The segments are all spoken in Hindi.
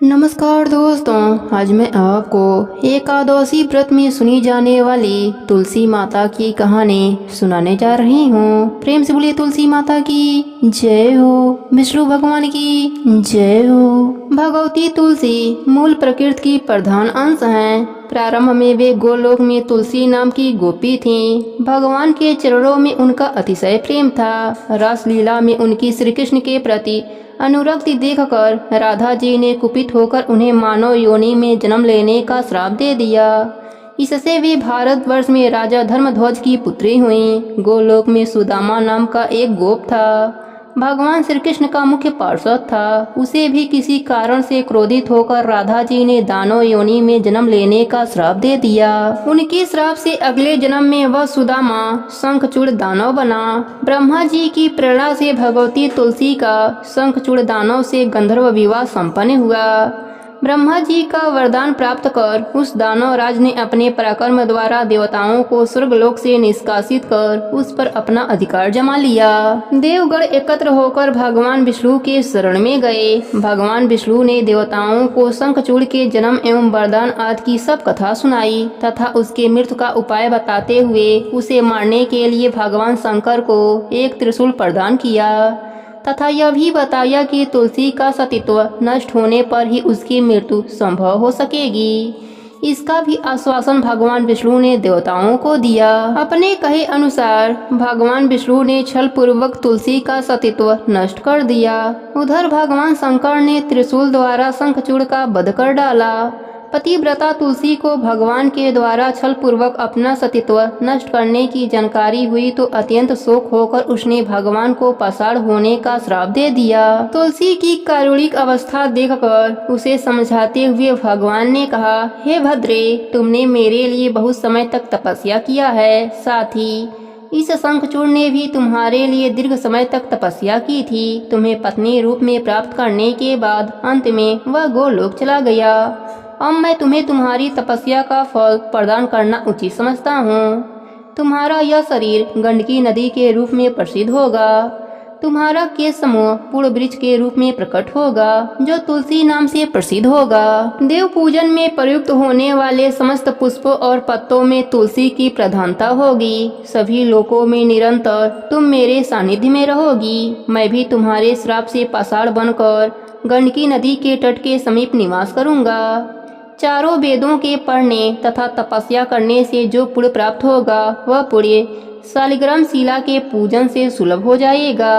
नमस्कार दोस्तों, आज मैं आपको एकादशी व्रत में सुनी जाने वाली तुलसी माता की कहानी सुनाने जा रही हूँ। प्रेम से बोलिए तुलसी माता की जय हो, विष्णु भगवान की जय हो। भगवती तुलसी मूल प्रकृति की प्रधान अंश हैं। प्रारंभ में वे गोलोक में तुलसी नाम की गोपी थीं। भगवान के चरणों में उनका अतिशय प्रेम था। रास लीला में उनकी श्री कृष्ण के प्रति अनुरक्ति देखकर राधा जी ने कुपित होकर उन्हें मानव योनि में जन्म लेने का श्राप दे दिया। इससे वे भारतवर्ष में राजा धर्मध्वज की पुत्री हुईं। गोलोक में सुदामा नाम का एक गोप था। भगवान श्री कृष्ण का मुख्य पार्षद था। उसे भी किसी कारण से क्रोधित होकर राधा जी ने दानव योनि में जन्म लेने का श्राप दे दिया। उनके श्राप से अगले जन्म में वह सुदामा शंखचूड़ दानव बना। ब्रह्मा जी की प्रेरणा से भगवती तुलसी का शंखचूड़ दानव से गंधर्व विवाह संपन्न हुआ। ब्रह्मा जी का वरदान प्राप्त कर उस दानव राज ने अपने पराक्रम द्वारा देवताओं को स्वर्गलोक से निष्कासित कर उस पर अपना अधिकार जमा लिया। देवगण एकत्र होकर भगवान विष्णु के शरण में गए। भगवान विष्णु ने देवताओं को शंखचूड़ के जन्म एवं वरदान आदि की सब कथा सुनाई तथा उसके मृत्यु का उपाय बताते हुए उसे मारने के लिए भगवान शंकर को एक त्रिशूल प्रदान किया तथा यह भी बताया कि तुलसी का सतीत्व नष्ट होने पर ही उसकी मृत्यु संभव हो सकेगी। इसका भी आश्वासन भगवान विष्णु ने देवताओं को दिया। अपने कहे अनुसार भगवान विष्णु ने छल पूर्वक तुलसी का सतीत्व नष्ट कर दिया। उधर भगवान शंकर ने त्रिशूल द्वारा शंखचूड़ का वध कर डाला। पतिव्रता तुलसी को भगवान के द्वारा छल पूर्वक अपना सतीत्व नष्ट करने की जानकारी हुई तो अत्यंत शोक होकर उसने भगवान को पाषाण होने का श्राप दे दिया। तुलसी की कारुणिक अवस्था देखकर उसे समझाते हुए भगवान ने कहा, हे भद्रे, तुमने मेरे लिए बहुत समय तक तपस्या किया है। साथ ही इस शंखचूड़ ने भी तुम्हारे लिए दीर्घ समय तक तपस्या की थी। तुम्हें पत्नी रूप में प्राप्त करने के बाद अंत में वह गोलोक चला गया। अब मैं तुम्हें तुम्हारी तपस्या का फल प्रदान करना उचित समझता हूँ। तुम्हारा यह शरीर गंडकी नदी के रूप में प्रसिद्ध होगा। तुम्हारा केश समूह पूर्ण वृक्ष के रूप में प्रकट होगा जो तुलसी नाम से प्रसिद्ध होगा। देव पूजन में प्रयुक्त होने वाले समस्त पुष्पों और पत्तों में तुलसी की प्रधानता होगी। सभी लोकों में निरंतर तुम मेरे सानिध्य में रहोगी। मैं भी तुम्हारे श्राप से पाषाण बनकर गंडकी नदी के तट के समीप निवास करूंगा। चारों वेदों के पढ़ने तथा तपस्या करने से जो पुण्य प्राप्त होगा वह पुण्य शालिग्राम शिला के पूजन से सुलभ हो जाएगा।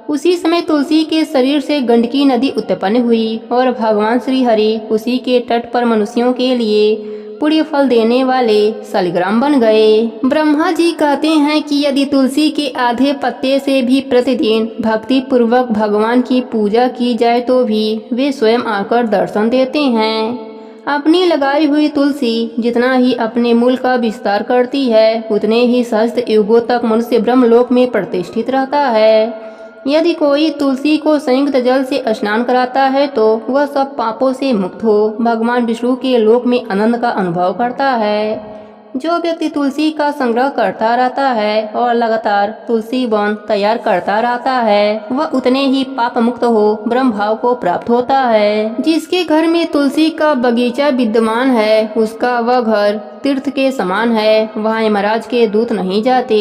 उसी समय तुलसी के शरीर से गंडकी नदी उत्पन्न हुई और भगवान श्री हरि उसी के तट पर मनुष्यों के लिए पुण्य फल देने वाले शालिग्राम बन गए। ब्रह्मा जी कहते हैं कि यदि तुलसी के आधे पत्ते से भी प्रतिदिन भक्ति पूर्वक भगवान की पूजा की जाए तो भी वे स्वयं आकर दर्शन देते हैं। अपनी लगाई हुई तुलसी जितना ही अपने मूल का विस्तार करती है उतने ही सहस्त्र युगों तक मनुष्य ब्रह्मलोक में प्रतिष्ठित रहता है। यदि कोई तुलसी को संयुक्त जल से स्नान कराता है तो वह सब पापों से मुक्त हो भगवान विष्णु के लोक में आनंद का अनुभव करता है। जो व्यक्ति तुलसी का संग्रह करता रहता है और लगातार तुलसी वन तैयार करता रहता है वह उतने ही पाप मुक्त हो ब्रह्म भाव को प्राप्त होता है। जिसके घर में तुलसी का बगीचा विद्यमान है उसका वह घर तीर्थ के समान है। वहाँ यमराज के दूत नहीं जाते।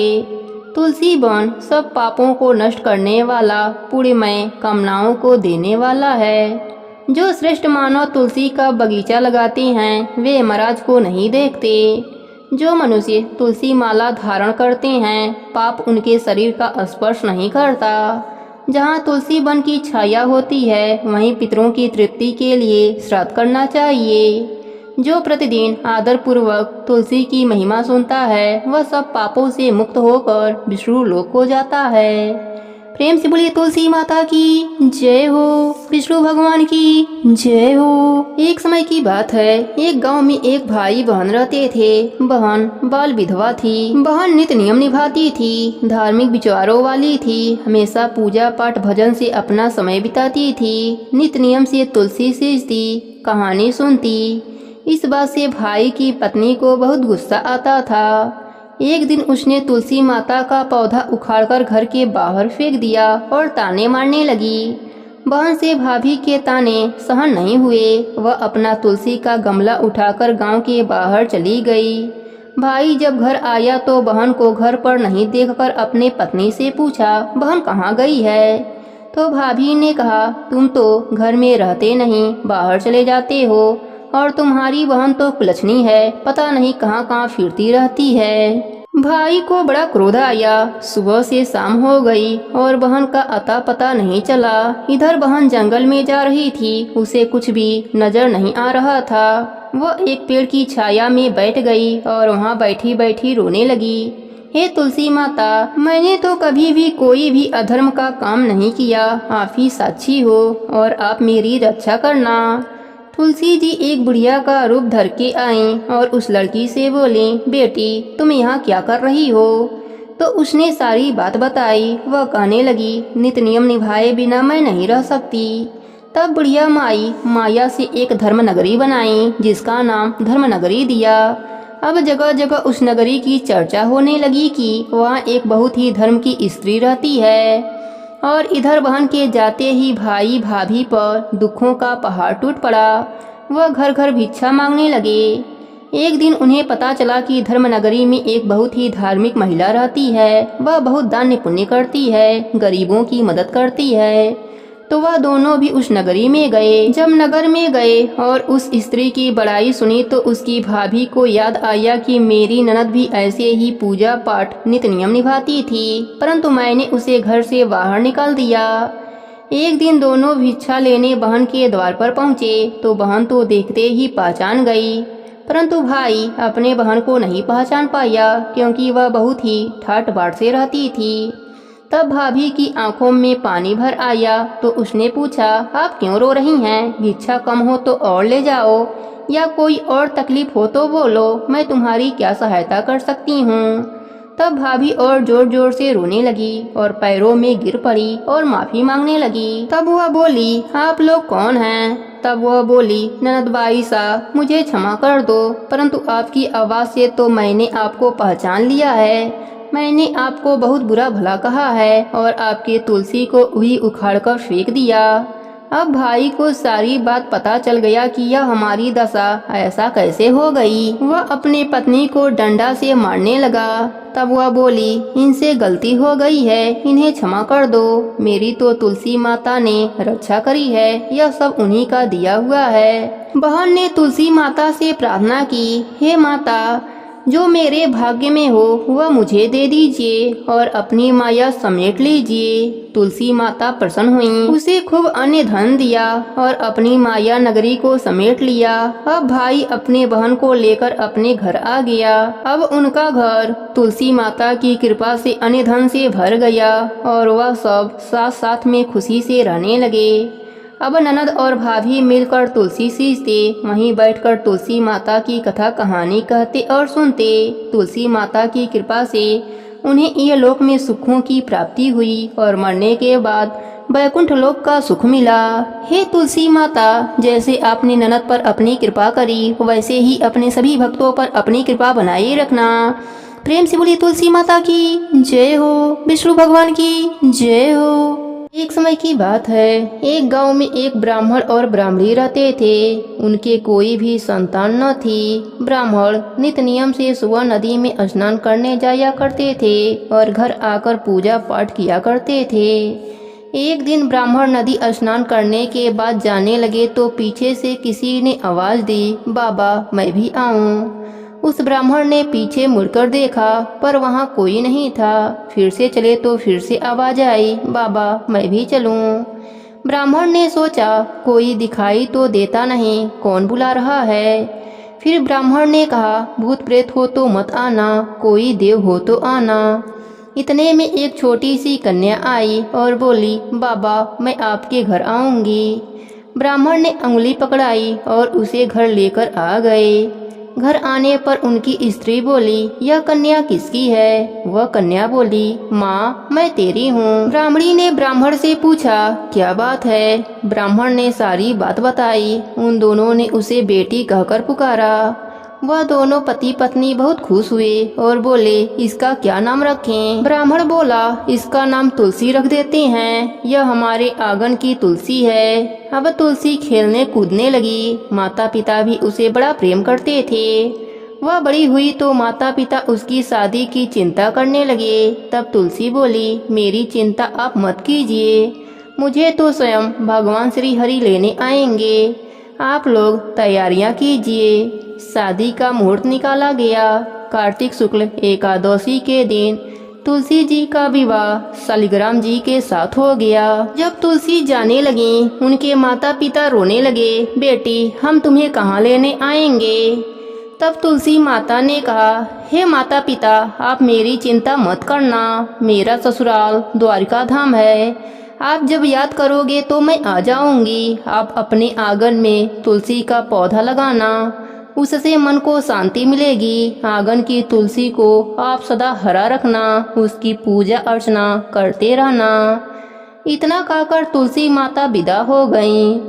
तुलसी वन सब पापों को नष्ट करने वाला पुण्यमय कामनाओं को देने वाला है। जो श्रेष्ठ मानव तुलसी का बगीचा लगाते हैं वे यमराज को नहीं देखते। जो मनुष्य तुलसी माला धारण करते हैं पाप उनके शरीर का स्पर्श नहीं करता। जहाँ तुलसी वन की छाया होती है वहीं पितरों की तृप्ति के लिए श्राद्ध करना चाहिए। जो प्रतिदिन आदर पूर्वक तुलसी की महिमा सुनता है वह सब पापों से मुक्त होकर विष्णु लोक को जाता है। प्रेम से बोलिए तुलसी माता की जय हो, विष्णु भगवान की जय हो। एक समय की बात है, एक गांव में एक भाई बहन रहते थे। बहन बाल विधवा थी। बहन नित्य नियम निभाती थी, धार्मिक विचारों वाली थी, हमेशा पूजा पाठ भजन से अपना समय बिताती थी, नित्य नियम से तुलसी सींचती, कहानी सुनती। इस बात से भाई की पत्नी को बहुत गुस्सा आता था। एक दिन उसने तुलसी माता का पौधा उखाड़कर घर के बाहर फेंक दिया और ताने मारने लगी। बहन से भाभी के ताने सहन नहीं हुए। वह अपना तुलसी का गमला उठाकर गांव के बाहर चली गई। भाई जब घर आया तो बहन को घर पर नहीं देखकर अपने पत्नी से पूछा, बहन कहाँ गई है? तो भाभी ने कहा, तुम तो घर में रहते नहीं, बाहर चले जाते हो, और तुम्हारी बहन तो कुलछनी है, पता नहीं कहाँ कहाँ फिरती रहती है। भाई को बड़ा क्रोध आया। सुबह से शाम हो गई और बहन का अता पता नहीं चला। इधर बहन जंगल में जा रही थी, उसे कुछ भी नजर नहीं आ रहा था। वह एक पेड़ की छाया में बैठ गई और वहाँ बैठी बैठी रोने लगी। हे तुलसी माता, मैंने तो कभी भी कोई भी अधर्म का काम नहीं किया, आप ही साक्षी हो और आप मेरी रक्षा करना। तुलसी जी एक बुढ़िया का रूप धर के आईं और उस लड़की से बोली, बेटी तुम यहाँ क्या कर रही हो? तो उसने सारी बात बताई। वह कहने लगी, नित नियम निभाए बिना मैं नहीं रह सकती। तब बुढ़िया माई माया से एक धर्म नगरी बनाई, जिसका नाम धर्म नगरी दिया। अब जगह जगह उस नगरी की चर्चा होने लगी कि वहाँ एक बहुत ही धर्म की स्त्री रहती है। और इधर बहन के जाते ही भाई भाभी पर दुखों का पहाड़ टूट पड़ा। वह घर घर भिक्षा मांगने लगे। एक दिन उन्हें पता चला कि धर्म नगरी में एक बहुत ही धार्मिक महिला रहती है। वह बहुत दान पुण्य करती है, गरीबों की मदद करती है। तो वह दोनों भी उस नगरी में गए। जब नगर में गए और उस स्त्री की बड़ाई सुनी तो उसकी भाभी को याद आया कि मेरी ननद भी ऐसे ही पूजा पाठ नित नियम निभाती थी, परंतु मैंने उसे घर से बाहर निकाल दिया। एक दिन दोनों भिक्षा लेने बहन के द्वार पर पहुँचे तो बहन तो देखते ही पहचान गई, परंतु भाई अपने बहन को नहीं पहचान पाया क्योंकि वह बहुत ही ठाट बाट से रहती थी। तब भाभी की आंखों में पानी भर आया तो उसने पूछा, आप क्यों रो रही हैं? भिक्षा कम हो तो और ले जाओ, या कोई और तकलीफ हो तो बोलो, मैं तुम्हारी क्या सहायता कर सकती हूँ। तब भाभी और जोर जोर से रोने लगी और पैरों में गिर पड़ी और माफी मांगने लगी। तब वह बोली, आप लोग कौन हैं? तब वह बोली, ननद बाई सा, मुझे क्षमा कर दो, परंतु आपकी आवाज़ से तो मैंने आपको पहचान लिया है। मैंने आपको बहुत बुरा भला कहा है और आपके तुलसी को वही उखाड़ कर फेंक दिया। अब भाई को सारी बात पता चल गया कि यह हमारी दशा ऐसा कैसे हो गई। वह अपने पत्नी को डंडा से मारने लगा। तब वह बोली, इनसे गलती हो गई है, इन्हें क्षमा कर दो। मेरी तो तुलसी माता ने रक्षा करी है, यह सब उन्हीं का दिया हुआ है। बहन ने तुलसी माता से प्रार्थना की, हे माता, जो मेरे भाग्य में हो वह मुझे दे दीजिए और अपनी माया समेट लीजिए। तुलसी माता प्रसन्न हुई, उसे खूब अन्य धन दिया और अपनी माया नगरी को समेट लिया। अब भाई अपने बहन को लेकर अपने घर आ गया। अब उनका घर तुलसी माता की कृपा से अन्य धन से भर गया और वह सब साथ साथ में खुशी से रहने लगे। अब ननद और भाभी मिलकर तुलसी सींचते, वहीं बैठकर तुलसी माता की कथा कहानी कहते और सुनते। तुलसी माता की कृपा से उन्हें यह लोक में सुखों की प्राप्ति हुई और मरने के बाद वैकुंठ लोक का सुख मिला। हे तुलसी माता, जैसे आपने ननद पर अपनी कृपा करी वैसे ही अपने सभी भक्तों पर अपनी कृपा बनाए रखना। प्रेम से बोलिए तुलसी माता की जय हो, विष्णु भगवान की जय हो। एक समय की बात है, एक गांव में एक ब्राह्मण और ब्राह्मणी रहते थे। उनके कोई भी संतान न थी। ब्राह्मण नित नियम से सुबह नदी में स्नान करने जाया करते थे और घर आकर पूजा पाठ किया करते थे। एक दिन ब्राह्मण नदी स्नान करने के बाद जाने लगे तो पीछे से किसी ने आवाज दी, बाबा मैं भी आऊं। उस ब्राह्मण ने पीछे मुड़कर देखा पर वहाँ कोई नहीं था। फिर से चले तो फिर से आवाज आई, बाबा मैं भी चलूं। ब्राह्मण ने सोचा कोई दिखाई तो देता नहीं, कौन बुला रहा है। फिर ब्राह्मण ने कहा, भूत प्रेत हो तो मत आना, कोई देव हो तो आना। इतने में एक छोटी सी कन्या आई और बोली, बाबा मैं आपके घर आऊंगी। ब्राह्मण ने अंगुली पकड़ाई और उसे घर लेकर आ गए। घर आने पर उनकी स्त्री बोली, यह कन्या किसकी है? वह कन्या बोली, माँ मैं तेरी हूँ। ब्राह्मणी ने ब्राह्मण से पूछा, क्या बात है? ब्राह्मण ने सारी बात बताई। उन दोनों ने उसे बेटी कहकर पुकारा। वह दोनों पति पत्नी बहुत खुश हुए और बोले, इसका क्या नाम रखें? ब्राह्मण बोला, इसका नाम तुलसी रख देते हैं, यह हमारे आंगन की तुलसी है। अब तुलसी खेलने कूदने लगी। माता पिता भी उसे बड़ा प्रेम करते थे। वह बड़ी हुई तो माता पिता उसकी शादी की चिंता करने लगे। तब तुलसी बोली, मेरी चिंता आप मत कीजिए, मुझे तो स्वयं भगवान श्री हरि लेने आएंगे। आप लोग तैयारियां कीजिए। शादी का मुहूर्त निकाला गया। कार्तिक शुक्ल एकादशी के दिन तुलसी जी का विवाह शालिग्राम जी के साथ हो गया। जब तुलसी जाने लगी, उनके माता पिता रोने लगे, बेटी हम तुम्हें कहाँ लेने आएंगे? तब तुलसी माता ने कहा, हे माता पिता, आप मेरी चिंता मत करना, मेरा ससुराल द्वारिका धाम है। आप जब याद करोगे तो मैं आ जाऊंगी। आप अपने आंगन में तुलसी का पौधा लगाना, उससे मन को शांति मिलेगी। आंगन की तुलसी को आप सदा हरा रखना, उसकी पूजा अर्चना करते रहना। इतना कहकर तुलसी माता विदा हो गईं।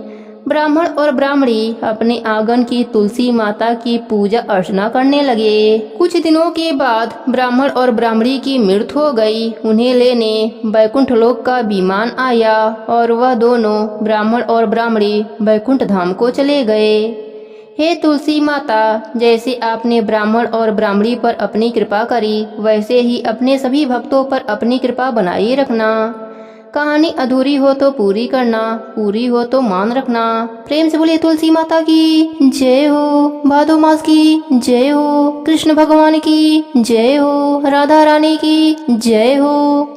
ब्राह्मण और ब्राह्मणी अपने आंगन की तुलसी माता की पूजा अर्चना करने लगे। कुछ दिनों के बाद ब्राह्मण और ब्राह्मणी की मृत्यु हो गई। उन्हें लेने वैकुंठ लोक का विमान आया और वह दोनों ब्राह्मण और ब्राह्मणी वैकुंठ धाम को चले गए। हे तुलसी माता, जैसे आपने ब्राह्मण और ब्राह्मणी पर अपनी कृपा करी, वैसे ही अपने सभी भक्तों पर अपनी कृपा बनाए रखना। कहानी अधूरी हो तो पूरी करना, पूरी हो तो मान रखना। प्रेम से बोलिए तुलसी माता की जय हो, भादो मास की जय हो, कृष्ण भगवान की जय हो, राधा रानी की जय हो।